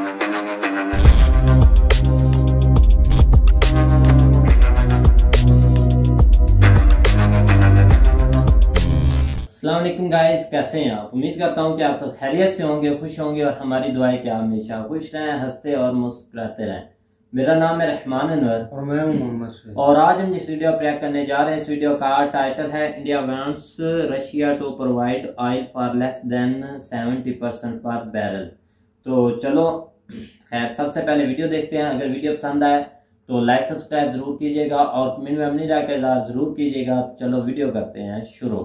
अस्सलाम वालेकुम गाइस, कैसे हैं आप। उम्मीद करता हूं कि आप सब खैरियत से होंगे, खुश होंगे और हमारी दुआ है कि आप हमेशा खुश रहें, हंसते और मुस्कुराते रहें। मेरा नाम है रहमान अनवर और मैं हूं मोहम्मद। और आज हम जिस वीडियो पर करने जा रहे हैं, इस वीडियो का टाइटल है India wants Russia to provide oil for less than 70% per barrel. तो चलो खैर सबसे पहले वीडियो देखते हैं। अगर वीडियो पसंद आए तो लाइक सब्सक्राइब जरूर कीजिएगा और कमेंट में अपनी राय का इज़हार जरूर कीजिएगा। तो चलो वीडियो करते हैं शुरू।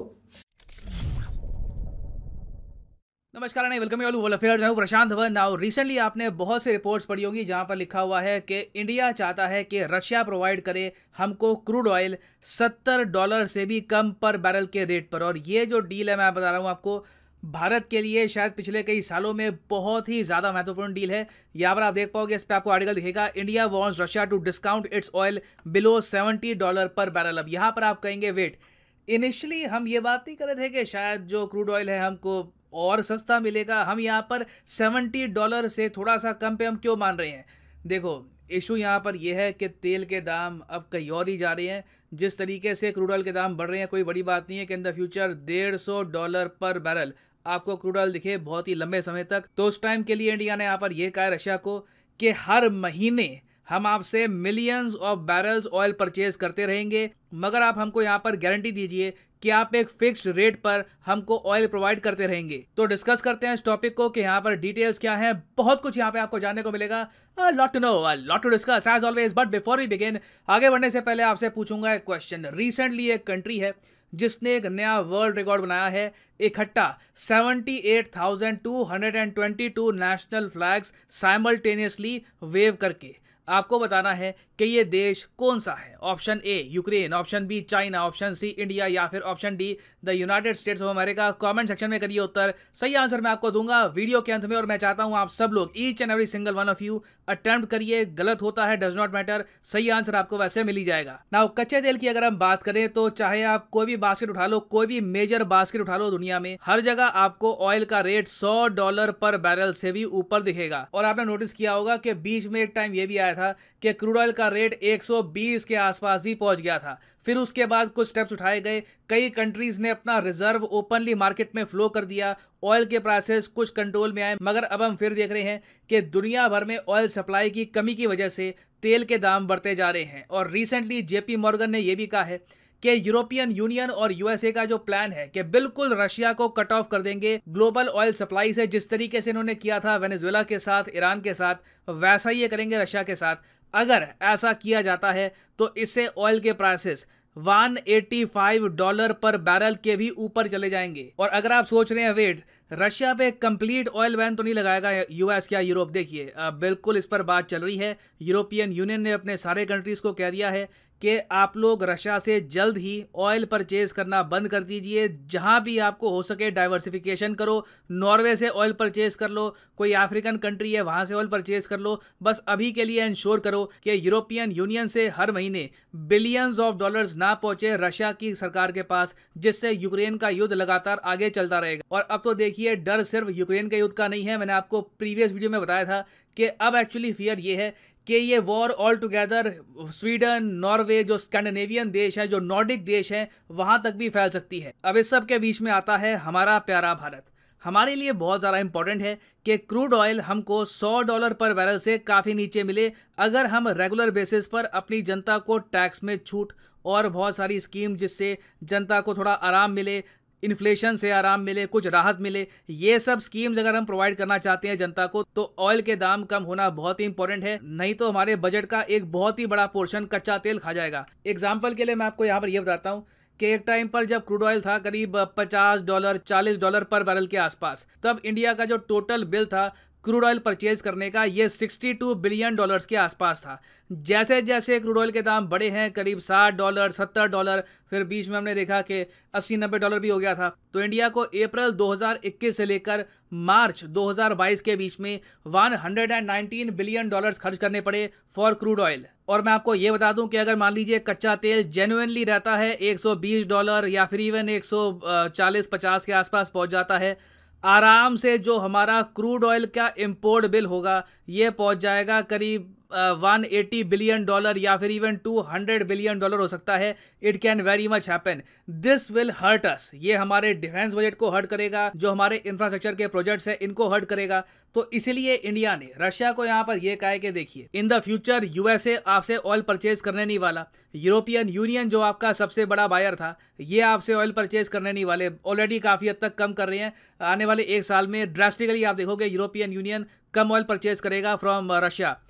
नमस्कार and welcome you all affairs. मैं प्रशांत धवन। नाउ रिसेंटली आपने बहुत से रिपोर्ट्स पढ़ी होंगी जहां पर लिखा हुआ है कि इंडिया चाहता है कि रशिया प्रोवाइड करे हमको क्रूड ऑयल $70 से भी कम पर बैरल के रेट पर। और ये जो डील है मैं बता रहा हूं आपको, भारत के लिए शायद पिछले कई सालों में बहुत ही ज़्यादा महत्वपूर्ण डील है। यहाँ पर आप देख पाओगे, इस पर आपको आर्टिकल दिखेगा, India wants Russia to discount its oil below $70 per barrel. अब यहाँ पर आप कहेंगे वेट, इनिशियली हम ये बात नहीं कर रहे थे कि शायद जो क्रूड ऑयल है हमको और सस्ता मिलेगा, हम यहाँ पर $70 से थोड़ा सा कम पे हम क्यों मान रहे हैं। देखो इशू यहाँ पर यह है कि तेल के दाम अब कहीं और ही जा रहे हैं। जिस तरीके से क्रूड ऑयल के दाम बढ़ रहे हैं, कोई बड़ी बात नहीं है कि इन द फ्यूचर $150 पर बैरल आपको क्रूड ऑयल दिखे बहुत ही लंबे समय तक। तो उस टाइम के लिए इंडिया ने यहाँ पर यह कहा है रशिया को कि हर महीने हम आपसे millions of barrels oil purchase करते रहेंगे, मगर आप हमको यहाँ पर गारंटी दीजिए कि आप एक फिक्स्ड रेट पर हमको ऑयल प्रोवाइड करते रहेंगे। तो डिस्कस करते हैं इस टॉपिक को कि यहाँ पर डिटेल्स क्या हैं। बहुत कुछ यहाँ पे आपको जानने को मिलेगा, lot to know, lot to discuss as always. But before we begin, आगे बढ़ने से पहले आपसे पूछूंगा एक क्वेश्चन। रिसेंटली एक कंट्री है जिसने एक नया वर्ल्ड रिकॉर्ड बनाया है, इकट्ठा 78,222 नेशनल फ्लैग्स साइमल्टेनियसली वेव करके। आपको बताना है कि ये देश कौन सा है। Option A Ukraine, option B China, option C India या फिर option D the United States of America. Comment section में करिए उत्तर। सही आंसर मैं आपको दूंगा वीडियो के अंत में, और मैं चाहता हूं आप सब लोग, each and every single one of you, attempt करिए। गलत होता है डज नॉट मैटर, सही आंसर आपको वैसे मिल ही जाएगा। नाउ कच्चे तेल की अगर हम बात करें तो चाहे आप कोई भी बास्केट उठा लो, कोई भी मेजर बास्केट उठा लो दुनिया में, हर जगह आपको ऑयल का रेट $100 पर बैरल से भी ऊपर दिखेगा। और आपने नोटिस किया होगा कि बीच में एक टाइम ये भी आया था कि क्रूड ऑयल का रेट 120 के आसपास भी पहुंच गया था। फिर उसके बाद कुछ स्टेप्स उठाए गए, कई कंट्रीज ने अपना रिजर्व ओपनली मार्केट में फ्लो कर दिया, ऑयल के प्राइसेस कुछ कंट्रोल में आए। मगर अब हम फिर देख रहे हैं कि दुनिया भर में ऑयल सप्लाई की कमी की वजह से तेल के दाम बढ़ते जा रहे हैं। और रिसेंटली जेपी मॉर्गन ने यह भी कहा है कि यूरोपियन यूनियन और यूएसए का जो प्लान है कि बिल्कुल रशिया को कट ऑफ कर देंगे ग्लोबल ऑयल सप्लाई से। जिस तरीके से इन्होंने किया था वेनेजुएला के साथ, ईरान के साथ, वैसा ही ये करेंगे रशिया के साथ। अगर ऐसा किया जाता है तो इससे ऑयल के प्राइसेस $185 पर बैरल के भी ऊपर चले जाएंगे। और अगर आप सोच रहे हैं वेट, रशिया पे कंप्लीट ऑयल बैन तो नहीं लगाएगा यूएस या यूरोप, देखिए बिल्कुल इस पर बात चल रही है। यूरोपियन यूनियन ने अपने सारे कंट्रीज को कह दिया है कि आप लोग रशिया से जल्द ही ऑयल परचेज करना बंद कर दीजिए। जहां भी आपको हो सके डाइवर्सिफिकेशन करो, नॉर्वे से ऑयल परचेज कर लो, कोई अफ्रीकन कंट्री है वहां से ऑयल परचेज कर लो। बस अभी के लिए इंश्योर करो कि यूरोपियन यूनियन से हर महीने बिलियंस ऑफ डॉलर्स ना पहुंचे रशिया की सरकार के पास, जिससे यूक्रेन का युद्ध लगातार आगे चलता रहेगा। और अब तो देखिए डर सिर्फ यूक्रेन के युद्ध का नहीं है। मैंने आपको प्रीवियस वीडियो में बताया था कि अब एक्चुअली फियर ये है कि ये war all together Sweden, Norway, जो स्कैंडिनेवियन देश है, जो नॉर्डिक देश है, वहां तक भी फैल सकती है। अब इस सब के बीच में आता है हमारा प्यारा भारत। हमारे लिए बहुत ज़्यादा इंपॉर्टेंट है कि क्रूड ऑयल हमको $100 पर बैरल से काफ़ी नीचे मिले। अगर हम रेगुलर बेसिस पर अपनी जनता को टैक्स में छूट और बहुत सारी स्कीम जिससे जनता को थोड़ा आराम मिले, इन्फ्लेशन से आराम मिले, कुछ राहत मिले, ये सब स्कीम्स अगर हम प्रोवाइड करना चाहते हैं जनता को, तो ऑयल के दाम कम होना बहुत ही इंपॉर्टेंट है। नहीं तो हमारे बजट का एक बहुत ही बड़ा पोर्शन कच्चा तेल खा जाएगा। एग्जाम्पल के लिए मैं आपको यहाँ पर यह बताता हूँ कि एक टाइम पर जब क्रूड ऑयल था करीब $50 $40 पर बैरल के आसपास, तब इंडिया का जो टोटल बिल था क्रूड ऑयल परचेज करने का, ये $62 बिलियन के आसपास था। जैसे जैसे क्रूड ऑयल के दाम बढ़े हैं, करीब $60 $70, फिर बीच में हमने देखा कि $80-90 भी हो गया था। तो इंडिया को अप्रैल 2021 से लेकर मार्च 2022 के बीच में $119 बिलियन खर्च करने पड़े फॉर क्रूड ऑयल। और मैं आपको ये बता दूं कि अगर मान लीजिए कच्चा तेल जेन्युइनली रहता है $120 या फिर इवन $140-50 के आसपास पहुंच जाता है, आराम से जो हमारा क्रूड ऑयल का इंपोर्ट बिल होगा ये पहुंच जाएगा करीब 180 बिलियन डॉलर या फिर इवन 200 बिलियन डॉलर हो सकता है। It can very much happen. This will hurt us. ये हमारे डिफेंस बजट को हर्ट करेगा, जो हमारे इंफ्रास्ट्रक्चर के प्रोजेक्ट्स हैं इनको हर्ट करेगा। तो इसलिए इंडिया ने रशिया को यहां पर यह कहा है कि देखिए, इन द फ्यूचर यूएसए आपसे ऑयल परचेज करने नहीं वाला। यूरोपियन यूनियन जो आपका सबसे बड़ा बायर था, ये आपसे ऑयल परचेज करने नहीं वाले। ऑलरेडी काफी हद तक कम कर रहे हैं। आने वाले एक साल में ड्रास्टिकली आप देखोगे यूरोपियन यूनियन कम ऑयल परचेज करेगा फ्रॉम रशिया।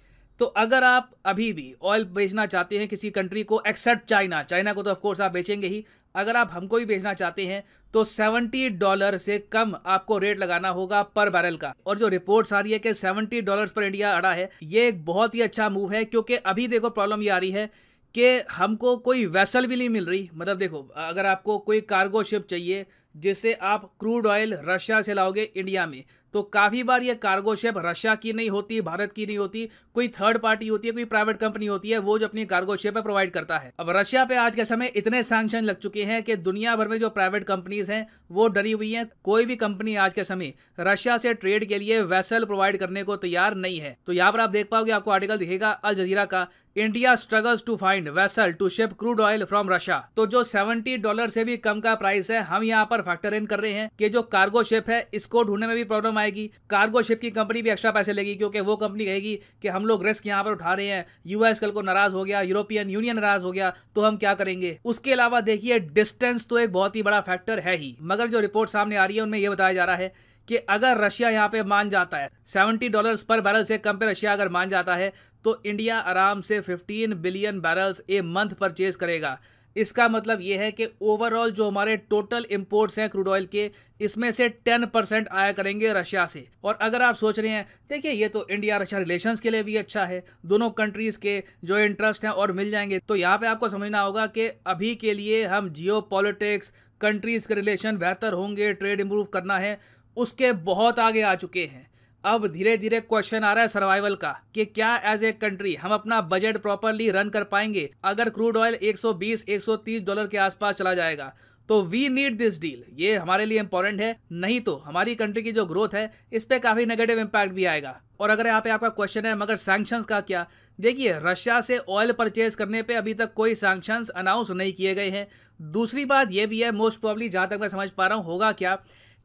तो अगर आप अभी भी ऑयल बेचना चाहते हैं किसी कंट्री को, एक्सेप्ट चाइना को तो ऑफ कोर्स आप बेचेंगे ही, अगर आप हमको भी बेचना चाहते हैं तो $70 से कम आपको रेट लगाना होगा पर बैरल का। और जो रिपोर्ट्स आ रही है कि $70 पर इंडिया अड़ा है, ये एक बहुत ही अच्छा मूव है। क्योंकि अभी देखो प्रॉब्लम ये आ रही है कि हमको कोई वेसल भी नहीं मिल रही। मतलब देखो, अगर आपको कोई कार्गो शिप चाहिए जिससे आप क्रूड ऑयल रशिया से लाओगे इंडिया में, तो काफ़ी बार ये कार्गो शिप रशिया की नहीं होती, भारत की नहीं होती, कोई थर्ड पार्टी होती है, कोई प्राइवेट कंपनी होती है, वो जो अपनी कार्गो शिप है प्रोवाइड करता है। अब रशिया पे आज के समय इतने सैंक्शन लग चुके हैं कि दुनिया भर में जो प्राइवेट कंपनीज हैं वो डरी हुई हैं। कोई भी कंपनी आज के समय रशिया से ट्रेड के लिए वेसल प्रोवाइड करने को तैयार नहीं है। तो यहाँ पर आप देख पाओगे, आपको आर्टिकल दिखेगा अल जजीरा का, India struggles to find vessel to ship crude oil from Russia. तो जो $70 से भी कम का प्राइस है, हम यहाँ पर फैक्टर इन कर रहे हैं कि जो कार्गो शिप है इसको ढूंढने में भी प्रॉब्लम आएगी। कार्गो शिप की कंपनी भी एक्स्ट्रा पैसे लेगी, क्योंकि वो कंपनी कहेगी कि हम लोग रिस्क यहाँ पर उठा रहे हैं, यूएस कल को नाराज हो गया, यूरोपियन यूनियन नाराज हो गया, तो हम क्या करेंगे। उसके अलावा देखिए, डिस्टेंस तो एक बहुत ही बड़ा फैक्टर है ही। मगर जो रिपोर्ट सामने आ रही है उनमें यह बताया जा रहा है कि अगर रशिया यहाँ पे मान जाता है, $70 पर बैरल से कम पे रशिया अगर मान जाता है, तो इंडिया आराम से 15 billion barrels a month purchase करेगा। इसका मतलब यह है कि ओवरऑल जो हमारे टोटल इंपोर्ट्स हैं क्रूड ऑयल के, इसमें से 10% आया करेंगे रशिया से। और अगर आप सोच रहे हैं, देखिए ये तो इंडिया रशिया रिलेशंस के लिए भी अच्छा है, दोनों कंट्रीज के जो इंटरेस्ट हैं और मिल जाएंगे। तो यहाँ पे आपको समझना होगा कि अभी के लिए हम जियो पॉलिटिक्स, कंट्रीज के रिलेशन बेहतर होंगे, ट्रेड इंप्रूव करना है, उसके बहुत आगे आ चुके हैं। अब धीरे धीरे क्वेश्चन आ रहा है सर्वाइवल का, कि क्या एज ए कंट्री हम अपना बजट प्रॉपरली रन कर पाएंगे अगर क्रूड ऑयल $120-130 के आसपास चला जाएगा। तो वी नीड दिस डील, ये हमारे लिए इंपॉर्टेंट है, नहीं तो हमारी कंट्री की जो ग्रोथ है इस पे काफी नेगेटिव इंपैक्ट भी आएगा। और अगर यहाँ पे आपका क्वेश्चन है मगर सैंक्शंस का क्या, देखिए रशिया से ऑयल परचेज करने पे अभी तक कोई सैंक्शंस अनाउंस नहीं किए गए हैं। दूसरी बात ये भी है, मोस्ट प्रॉब्ली जहां तक मैं समझ पा रहा हूँ होगा क्या,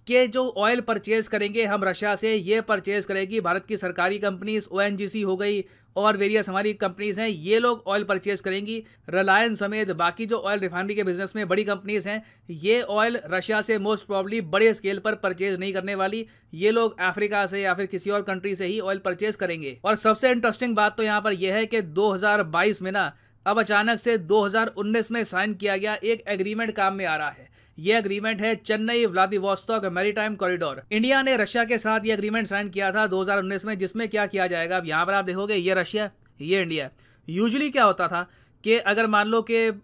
कि जो ऑयल परचेज करेंगे हम रशिया से, ये परचेज करेगी भारत की सरकारी कंपनीज, ओएनजीसी हो गई और वेरियस हमारी कंपनीज हैं, ये लोग ऑयल परचेज करेंगी। रिलायंस समेत बाकी जो ऑयल रिफाइनरी के बिजनेस में बड़ी कंपनीज हैं, ये ऑयल रशिया से मोस्ट प्रॉब्ली बड़े स्केल पर परचेज नहीं करने वाली। ये लोग अफ्रीका से या फिर किसी और कंट्री से ही ऑयल परचेज करेंगे। और सबसे इंटरेस्टिंग बात तो यहाँ पर यह है कि 2022 में ना, अब अचानक से 2019 में साइन किया गया एक एग्रीमेंट काम में आ रहा है। ये एग्रीमेंट है Chennai Vladivostok maritime corridor. India ने रशिया के साथ ये एग्रीमेंट साइन किया था 2019 में, जिसमें क्या किया जाएगा, अब यहाँ पर आप देखोगे ये रशिया, ये इंडिया। यूजुअली क्या होता था कि अगर मान लो कि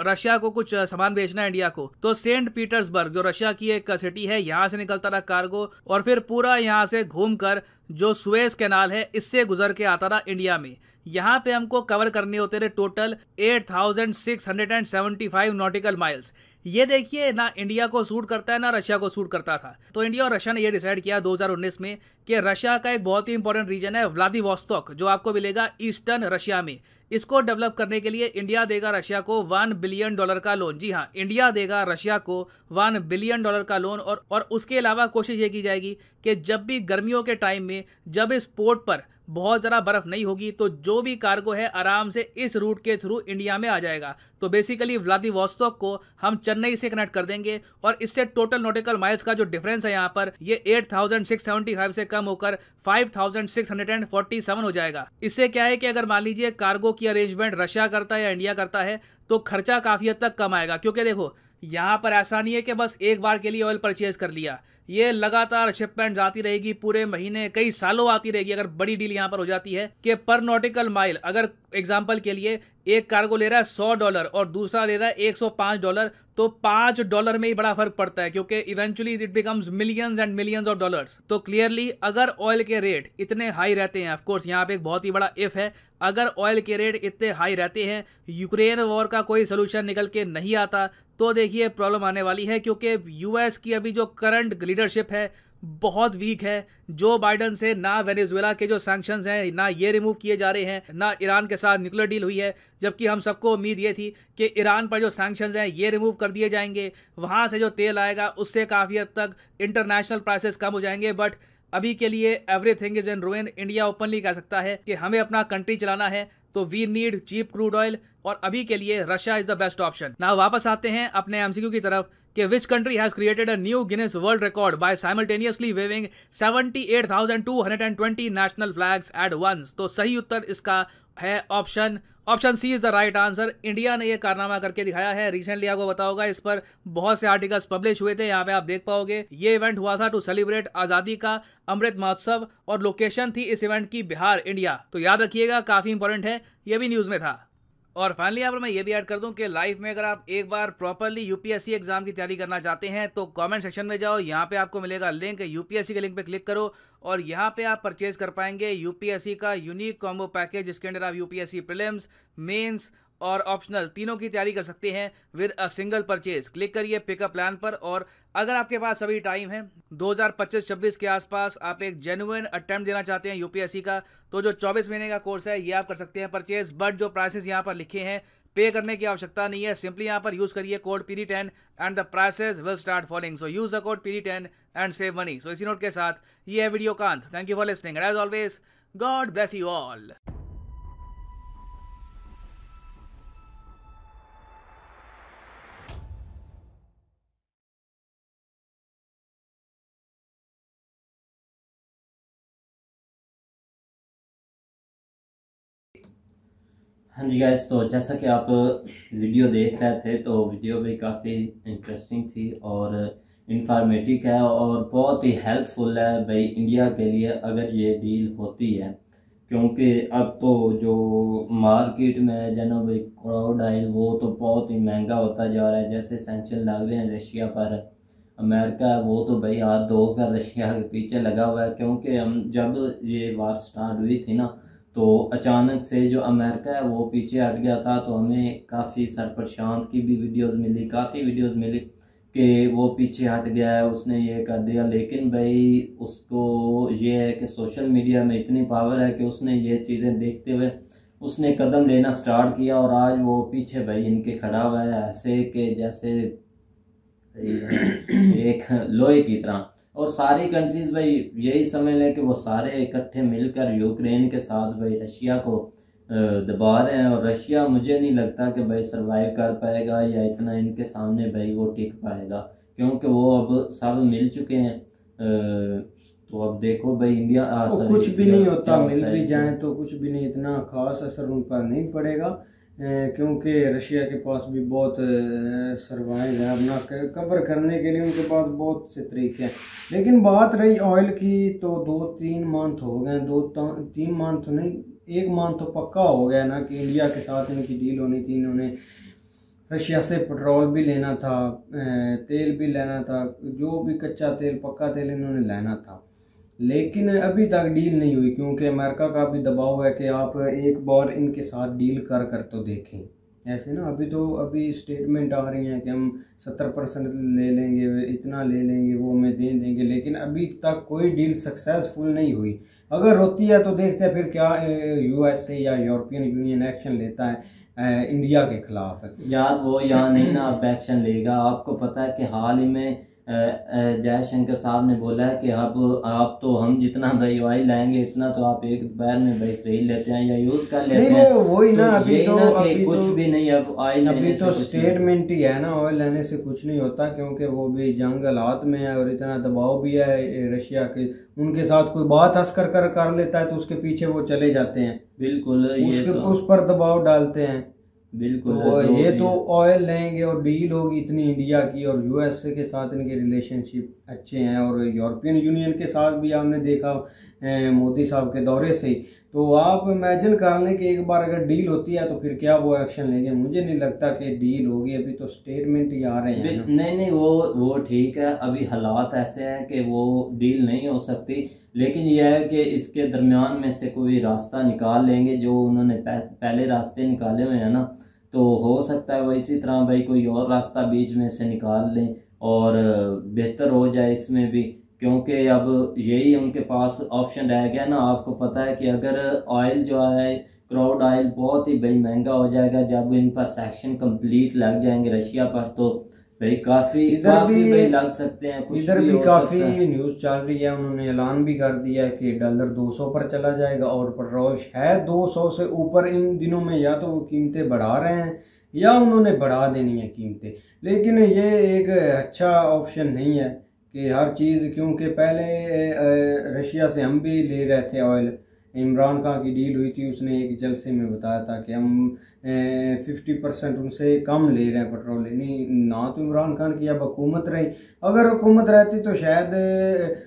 रशिया को कुछ सामान बेचना है इंडिया को, तो सेंट पीटर्सबर्ग जो रशिया की एक सिटी है, यहाँ से निकलता था कार्गो और फिर पूरा यहाँ से घूमकर जो सुएज कैनाल है इससे गुजर के आता था इंडिया में। यहाँ पे हमको कवर करने होते थे टोटल 8675 नॉटिकल माइल्स। ये देखिए ना इंडिया को सूट करता है ना रशिया को सूट करता था। तो इंडिया और रशिया ने ये डिसाइड किया 2019 में कि रशिया का एक बहुत ही इंपॉर्टेंट रीजन है व्लादिवोस्तोक, जो आपको मिलेगा ईस्टर्न रशिया में। इसको डेवलप करने के लिए इंडिया देगा रशिया को $1 बिलियन का लोन। जी हाँ, इंडिया देगा रशिया को $1 बिलियन का लोन। और उसके अलावा कोशिश ये की जाएगी कि जब भी गर्मियों के टाइम में जब इस पोर्ट पर बहुत ज़्यादा बर्फ नहीं होगी, तो जो भी कार्गो है आराम से इस रूट के थ्रू इंडिया में आ जाएगा। तो बेसिकली व्लादिवोस्तोक को हम चेन्नई से कनेक्ट कर देंगे और इससे टोटल नॉटिकल माइल्स का जो डिफरेंस है यहाँ पर, ये 8675 से कम होकर 5647 हो जाएगा। इससे क्या है कि अगर मान लीजिए कार्गो की अरेंजमेंट रशिया करता है या इंडिया करता है, तो खर्चा काफ़ी हद तक कम आएगा। क्योंकि देखो यहाँ पर ऐसा नहीं है कि बस एक बार के लिए ऑयल परचेज कर लिया, ये लगातार शिपमेंट आती रहेगी, पूरे महीने कई सालों आती रहेगी। अगर बड़ी डील यहाँ पर हो जाती है कि पर नॉटिकल माइल, अगर एग्जांपल के लिए एक कार्गो ले रहा है $100 और दूसरा ले रहा है $105, तो $5 में ही बड़ा फर्क पड़ता है, क्योंकि eventually it becomes millions and millions of dollars. तो क्लियरली अगर ऑयल के रेट इतने हाई रहते हैं, ऑफ कोर्स यहाँ पे एक बहुत ही बड़ा इफ है, अगर ऑयल के रेट इतने हाई रहते हैं, यूक्रेन वॉर का कोई सोल्यूशन निकल के नहीं आता, तो देखिए प्रॉब्लम आने वाली है। क्योंकि यूएस की अभी जो करंट लीडरशिप है बहुत वीक है। जो बाइडन से ना वेनेजुएला के जो सैंक्शंस हैं ना ये रिमूव किए जा रहे हैं, ना ईरान के साथ न्यूक्लियर डील हुई है, जबकि हम सबको उम्मीद ये थी कि ईरान पर जो सैंक्शंस हैं ये रिमूव कर दिए जाएंगे, वहाँ से जो तेल आएगा उससे काफ़ी हद तक इंटरनेशनल प्राइसेस कम हो जाएंगे। बट अभी के लिए everything is in ruin. India openly कह सकता है कि हमें अपना कंट्री चलाना है तो we need cheap crude oil, और अभी के लिए Russia is the best option. ना वापस आते हैं अपने एमसीक्यू की तरफ कि which country has created a new Guinness world record by simultaneously waving 78,220 national flags at once. तो सही उत्तर इसका है option C is the right answer. India ने यह कारनामा करके दिखाया है। रिसेंटली आपको पता होगा इस पर बहुत से आर्टिकल्स पब्लिश हुए थे, यहाँ पे आप देख पाओगे। ये इवेंट हुआ था टू सेलिब्रेट आज़ादी का अमृत महोत्सव, और लोकेशन थी इस इवेंट की बिहार, इंडिया। तो याद रखिएगा, काफ़ी इंपॉर्टेंट है, ये भी न्यूज़ में था। और फाइनली यहाँ पर मैं ये भी ऐड कर दूं कि लाइफ में अगर आप एक बार प्रॉपरली यूपीएससी एग्जाम की तैयारी करना चाहते हैं तो कमेंट सेक्शन में जाओ, यहाँ पे आपको मिलेगा लिंक, यूपीएससी के लिंक पे क्लिक करो और यहाँ पे आप परचेज कर पाएंगे यूपीएससी का यूनिक कॉम्बो पैकेज, जिसके अंदर आप यूपीएससी प्रीलिम्स, मेंस और ऑप्शनल तीनों की तैयारी कर सकते हैं with a single purchase. Click करिए पिकअप प्लान पर, और अगर आपके पास अभी टाइम है 2025-26 के आसपास आप एक जेन्युइन अटेम्प्ट देना चाहते हैं यूपीएससी का, तो जो 24 महीने का कोर्स है ये आप कर सकते हैं परचेज। बट जो प्राइसेस यहाँ पर लिखे हैं पे करने की आवश्यकता नहीं है, सिंपली यहाँ पर यूज करिए code PD10 and the prices will start following. So use the code PD10 and save money. So इसी नोट के साथ ये है वीडियो का अंत। Thank you for listening and as always God bless you all. हाँ जी गाइस, तो जैसा कि आप वीडियो देख रहे थे तो वीडियो भी काफ़ी इंटरेस्टिंग थी और इंफॉर्मेटिव है और बहुत ही हेल्पफुल है भाई इंडिया के लिए अगर ये डील होती है, क्योंकि अब तो जो मार्केट में जो भाई क्रूड ऑयल वो तो बहुत ही महंगा होता जा रहा है। जैसे सैंक्शन लग रहे हैं रशिया पर, अमेरिका वो तो भाई हाथ धोकर रशिया के पीछे लगा हुआ है, क्योंकि हम जब ये वार स्टार्ट हुई थी ना तो अचानक से जो अमेरिका है वो पीछे हट गया था। तो हमें काफ़ी सरप्रशांत की भी वीडियोस मिली, काफ़ी वीडियोस मिली कि वो पीछे हट गया है, उसने ये कर दिया। लेकिन भाई उसको ये है कि सोशल मीडिया में इतनी पावर है कि उसने ये चीज़ें देखते हुए उसने कदम लेना स्टार्ट किया और आज वो पीछे भाई इनके खड़ा हुआ है ऐसे कि जैसे एक लोहे की तरह। और सारी कंट्रीज भाई यही समझ लें कि वो सारे इकट्ठे मिलकर यूक्रेन के साथ भाई रशिया को दबा रहे हैं। और रशिया मुझे नहीं लगता कि भाई सरवाइव कर पाएगा या इतना इनके सामने भाई वो टिक पाएगा, क्योंकि वो अब सब मिल चुके हैं। तो अब देखो भाई इंडिया तो कुछ भी नहीं होता, मिल भी जाए तो कुछ भी नहीं, इतना खास असर उन पर नहीं पड़ेगा, क्योंकि रशिया के पास भी बहुत सर्वाइव है, अपना कवर करने के लिए उनके पास बहुत से तरीके हैं। लेकिन बात रही ऑयल की, तो 2-3 मंथ हो गए, 2-3 मंथ तो नहीं, 1 मंथ तो पक्का हो गया ना कि इंडिया के साथ इनकी डील होनी थी। इन्होंने रशिया से पेट्रोल भी लेना था, तेल भी लेना था, जो भी कच्चा तेल पक्का तेल इन्होंने लेना था, लेकिन अभी तक डील नहीं हुई, क्योंकि अमेरिका का भी दबाव है कि आप एक बार इनके साथ डील कर तो देखें। ऐसे ना अभी स्टेटमेंट आ रही हैं कि हम 70% ले लेंगे, इतना ले लेंगे, वो हमें दे देंगे, लेकिन अभी तक कोई डील सक्सेसफुल नहीं हुई। अगर होती है तो देखते हैं फिर क्या USA या यूरोपियन यूनियन एक्शन लेता है इंडिया के खिलाफ। यार वो यहाँ नहीं ना अब एक्शन लेगा। आपको पता है कि हाल ही में जयशंकर साहब ने बोला है कि अब आप तो हम जितना भाई ऑयल लाएंगे इतना तो आप एक बार में भाई खरीद लेते हैं या यूज कर लेते हैं। वही ना, अभी कुछ भी नहीं, अब ऑयल अभी तो स्टेटमेंट ही है ना, ऑयल लेने से कुछ नहीं होता, क्योंकि वो भी जंग हालात में है और इतना दबाव भी है रशिया के। उनके साथ कोई बात हंस कर लेता है तो उसके पीछे वो चले जाते हैं, बिल्कुल उस पर दबाव डालते हैं। बिल्कुल तो ये तो ऑयल लेंगे और डील होगी इतनी इंडिया की, और USA के साथ इनके रिलेशनशिप अच्छे हैं, और यूरोपियन यूनियन के साथ भी आपने देखा मोदी साहब के दौरे से ही। तो आप इमेजिन कर लें कि एक बार अगर डील होती है तो फिर क्या वो एक्शन लेंगे। मुझे नहीं लगता कि डील होगी, अभी तो स्टेटमेंट ही आ रहे हैं। नहीं वो ठीक है, अभी हालात ऐसे हैं कि वो डील नहीं हो सकती, लेकिन यह है कि इसके दरमियान में से कोई रास्ता निकाल लेंगे, जो उन्होंने पहले रास्ते निकाले हुए हैं ना, तो हो सकता है वो इसी तरह भाई कोई और रास्ता बीच में से निकाल लें और बेहतर हो जाए इसमें भी, क्योंकि अब यही उनके पास ऑप्शन रह गया ना। आपको पता है कि अगर ऑयल जो है क्रूड ऑयल बहुत ही भाई महंगा हो जाएगा, जब इन पर सेक्शन कंप्लीट लग जाएंगे रशिया पर, तो भाई काफी भाई लग सकते हैं। इधर भी काफी न्यूज चल रही है, उन्होंने ऐलान भी कर दिया है कि डॉलर 200 पर चला जाएगा और पेट्रोल है 200 से ऊपर इन दिनों में। या तो वो कीमतें बढ़ा रहे हैं या उन्होंने बढ़ा देनी है कीमतें, लेकिन ये एक अच्छा ऑप्शन नहीं है कि हर चीज़, क्योंकि पहले रशिया से हम भी ले रहे थे ऑयल। इमरान खान की डील हुई थी, उसने एक जलसे में बताया था कि हम 50% उनसे कम ले रहे हैं पेट्रोल। नहीं ना, तो इमरान खान की अब हुकूमत रही, अगर हुकूमत रहती तो शायद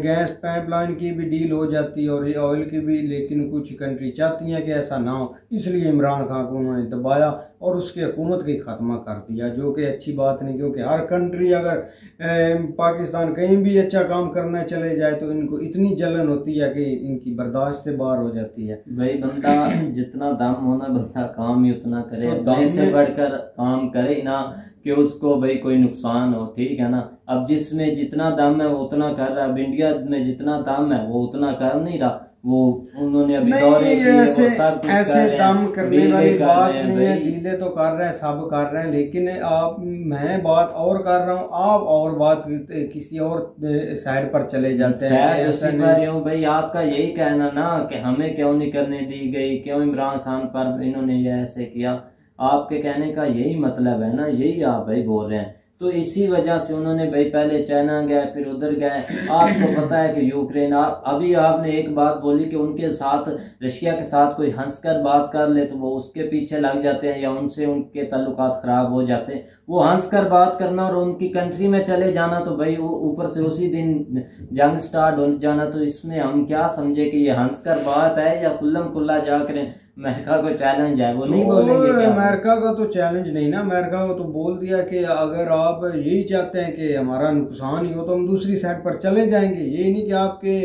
गैस पाइपलाइन की भी डील हो जाती और ऑयल की भी, लेकिन कुछ कंट्री चाहती हैं कि ऐसा ना हो, इसलिए इमरान खान को उन्होंने दबाया और उसकी हुकूमत का खात्मा कर दिया, जो कि अच्छी बात नहीं। क्योंकि हर कंट्री, अगर पाकिस्तान कहीं भी अच्छा काम करना चले जाए तो इनको इतनी जलन होती है कि इनकी बर्दाश्त से बाहर हो जाती है। भाई बंदा जितना दम होना, बंदा काम ही उतना करे, तो से बढ़कर काम करे ना कि उसको भाई कोई नुकसान हो, ठीक है ना। अब जिसमें जितना दम है वो उतना कर रहा है। अब इंडिया में जितना दम है वो उतना कर नहीं रहा। वो उन्होंने अभी दौरे ऐसे दम करने वाली बात नहीं है, डीले तो कर रहे हैं, सब कर रहे हैं, लेकिन आप, मैं बात और कर रहा हूँ, आप और बात किसी और साइड पर चले जाते हैं। भाई आपका यही कहना ना कि हमें क्यों नहीं करने दी गई, क्यों इमरान खान पर इन्होंने ये ऐसे किया, आपके कहने का यही मतलब है ना, यही आप भाई बोल रहे हैं। तो इसी वजह से उन्होंने भाई पहले चाइना गए, फिर उधर गए। आपको पता है कि यूक्रेन, अभी आपने एक बात बोली कि उनके साथ, रशिया के साथ कोई हंसकर बात कर ले तो वो उसके पीछे लग जाते हैं या उनसे उनके ताल्लुकात खराब हो जाते हैं। वो हंसकर बात करना और उनकी कंट्री में चले जाना, तो भाई वो ऊपर से उसी दिन जंग स्टार्ट हो जाना, तो इसमें हम क्या समझे कि ये हंसकर बात है या खुल्लम खुल्ला जाकर अमेरिका को चैलेंज है, वो नहीं बोलेंगे क्या? अमेरिका का तो चैलेंज नहीं ना, अमेरिका को तो बोल दिया कि अगर आप यही चाहते हैं कि हमारा नुकसान ही हो तो हम दूसरी साइड पर चले जाएंगे। ये नहीं कि आपके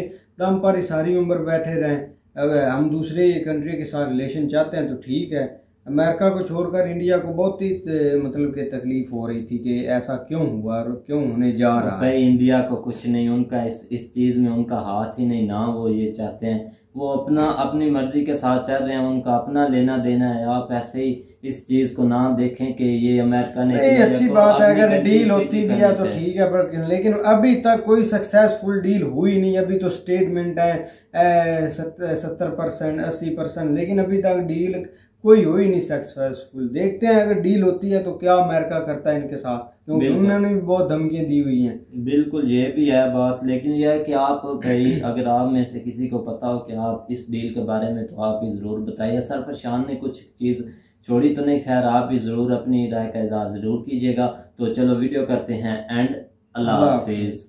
दम पर ही सारी उम्र बैठे रहें। अगर हम दूसरे कंट्री के साथ रिलेशन चाहते हैं तो ठीक है। अमेरिका को छोड़कर इंडिया को बहुत ही मतलब कि तकलीफ हो रही थी कि ऐसा क्यों हुआ और क्यों होने जा रहा है। भाई इंडिया को कुछ नहीं, उनका इस चीज़ में उनका हाथ ही नहीं ना। वो ये चाहते हैं, वो अपनी मर्जी के साथ चल रहे हैं, उनका अपना लेना देना है। आप ऐसे ही इस चीज को ना देखें कि ये अमेरिका ने, अच्छी बात है अगर डील होती भी है तो ठीक है, पर लेकिन अभी तक कोई सक्सेसफुल डील हुई नहीं। अभी तो स्टेटमेंट है 70%, 80%, लेकिन अभी तक डील कोई हो ही नहीं सक्सेसफुल। देखते हैं अगर डील होती है तो क्या अमेरिका करता है इनके साथ, क्योंकि उन्होंने भी बहुत धमकियां दी हुई हैं। बिल्कुल, ये भी है बात, लेकिन यह है कि आप भाई अगर आप में से किसी को पता हो कि आप इस डील के बारे में, तो आप भी जरूर बताइए। सर प्रशान ने कुछ चीज़ छोड़ी तो नहीं, खैर आप भी जरूर अपनी राय का इज़हार जरूर कीजिएगा। तो चलो वीडियो करते हैं एंड, अल्लाह हाफिज।